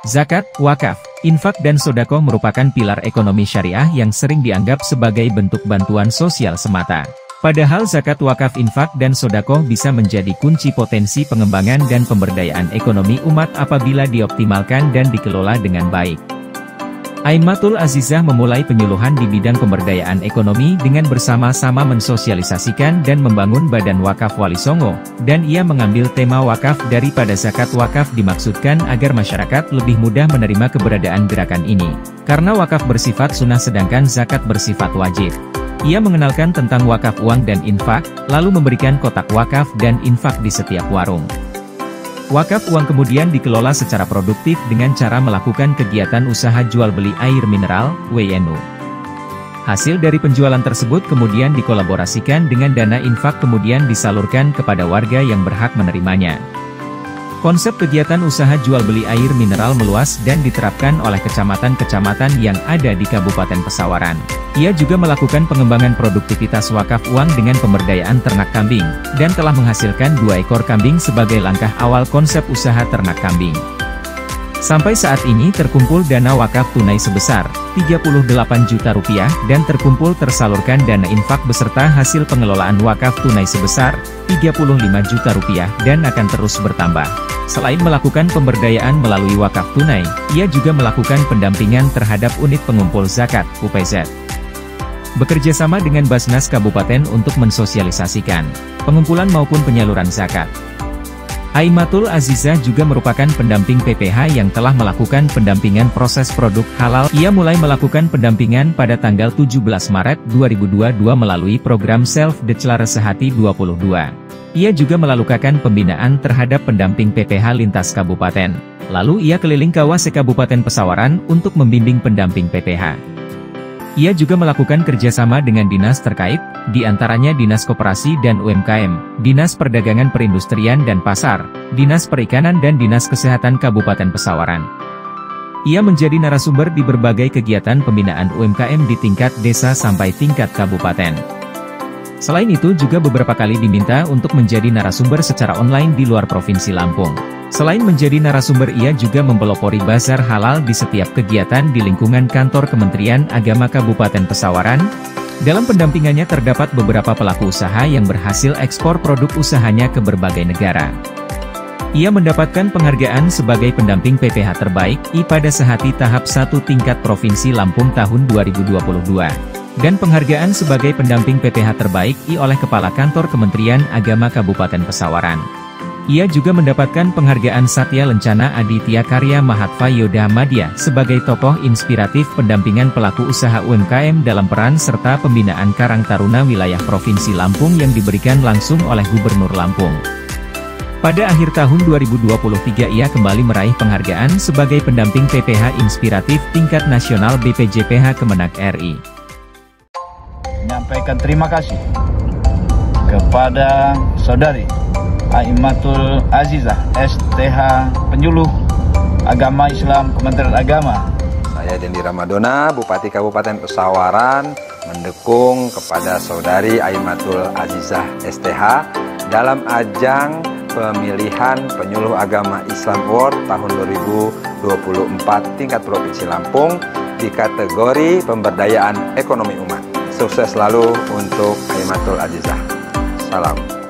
Zakat, wakaf, infak dan sedekah merupakan pilar ekonomi syariah yang sering dianggap sebagai bentuk bantuan sosial semata. Padahal zakat, wakaf, infak dan sedekah bisa menjadi kunci potensi pengembangan dan pemberdayaan ekonomi umat apabila dioptimalkan dan dikelola dengan baik. Aimatul Azizah memulai penyuluhan di bidang pemberdayaan ekonomi dengan bersama-sama mensosialisasikan dan membangun Badan Wakaf Wali Songo, dan ia mengambil tema wakaf daripada zakat. Wakaf dimaksudkan agar masyarakat lebih mudah menerima keberadaan gerakan ini, karena wakaf bersifat sunnah sedangkan zakat bersifat wajib. Ia mengenalkan tentang wakaf uang dan infak, lalu memberikan kotak wakaf dan infak di setiap warung. Wakaf uang kemudian dikelola secara produktif dengan cara melakukan kegiatan usaha jual beli air mineral, WNU. Hasil dari penjualan tersebut kemudian dikolaborasikan dengan dana infak kemudian disalurkan kepada warga yang berhak menerimanya. Konsep kegiatan usaha jual beli air mineral meluas dan diterapkan oleh kecamatan-kecamatan yang ada di Kabupaten Pesawaran. Ia juga melakukan pengembangan produktivitas wakaf uang dengan pemberdayaan ternak kambing, dan telah menghasilkan 2 ekor kambing sebagai langkah awal konsep usaha ternak kambing. Sampai saat ini terkumpul dana wakaf tunai sebesar Rp38 juta dan terkumpul tersalurkan dana infak beserta hasil pengelolaan wakaf tunai sebesar Rp35 juta dan akan terus bertambah. Selain melakukan pemberdayaan melalui wakaf tunai, ia juga melakukan pendampingan terhadap unit pengumpul zakat, UPZ. Bekerja sama dengan Basnas Kabupaten untuk mensosialisasikan pengumpulan maupun penyaluran zakat. Aimatul Azizah juga merupakan pendamping PPH yang telah melakukan pendampingan proses produk halal. Ia mulai melakukan pendampingan pada tanggal 17 Maret 2022 melalui program Self-Declare Sehati 22. Ia juga melakukan pembinaan terhadap pendamping PPH lintas kabupaten. Lalu ia keliling kawasan Kabupaten Pesawaran untuk membimbing pendamping PPH. Ia juga melakukan kerjasama dengan dinas terkait, di antaranya Dinas Koperasi dan UMKM, Dinas Perdagangan Perindustrian dan Pasar, Dinas Perikanan dan Dinas Kesehatan Kabupaten Pesawaran. Ia menjadi narasumber di berbagai kegiatan pembinaan UMKM di tingkat desa sampai tingkat kabupaten. Selain itu juga beberapa kali diminta untuk menjadi narasumber secara online di luar Provinsi Lampung. Selain menjadi narasumber, ia juga mempelopori bazar halal di setiap kegiatan di lingkungan kantor Kementerian Agama Kabupaten Pesawaran. Dalam pendampingannya terdapat beberapa pelaku usaha yang berhasil ekspor produk usahanya ke berbagai negara. Ia mendapatkan penghargaan sebagai pendamping PPH terbaik I pada Sehati tahap 1 tingkat Provinsi Lampung tahun 2022. Dan penghargaan sebagai pendamping PPH terbaik I oleh Kepala Kantor Kementerian Agama Kabupaten Pesawaran. Ia juga mendapatkan penghargaan Satya Lencana Aditya Karya Mahatva Yodha Madya sebagai tokoh inspiratif pendampingan pelaku usaha UMKM dalam peran serta pembinaan Karang Taruna wilayah Provinsi Lampung yang diberikan langsung oleh Gubernur Lampung. Pada akhir tahun 2023 ia kembali meraih penghargaan sebagai pendamping PPH inspiratif tingkat nasional BPJPH Kemenak RI. Menyampaikan terima kasih kepada Saudari Aimatul Azizah, STH Penyuluh Agama Islam Kementerian Agama. Saya Dendi Ramadona, Bupati Kabupaten Pesawaran, mendukung kepada Saudari Aimatul Azizah STH dalam ajang pemilihan Penyuluh Agama Islam Award tahun 2024 tingkat Provinsi Lampung di kategori pemberdayaan ekonomi umat. Sukses selalu untuk Aimatul Azizah. Salam.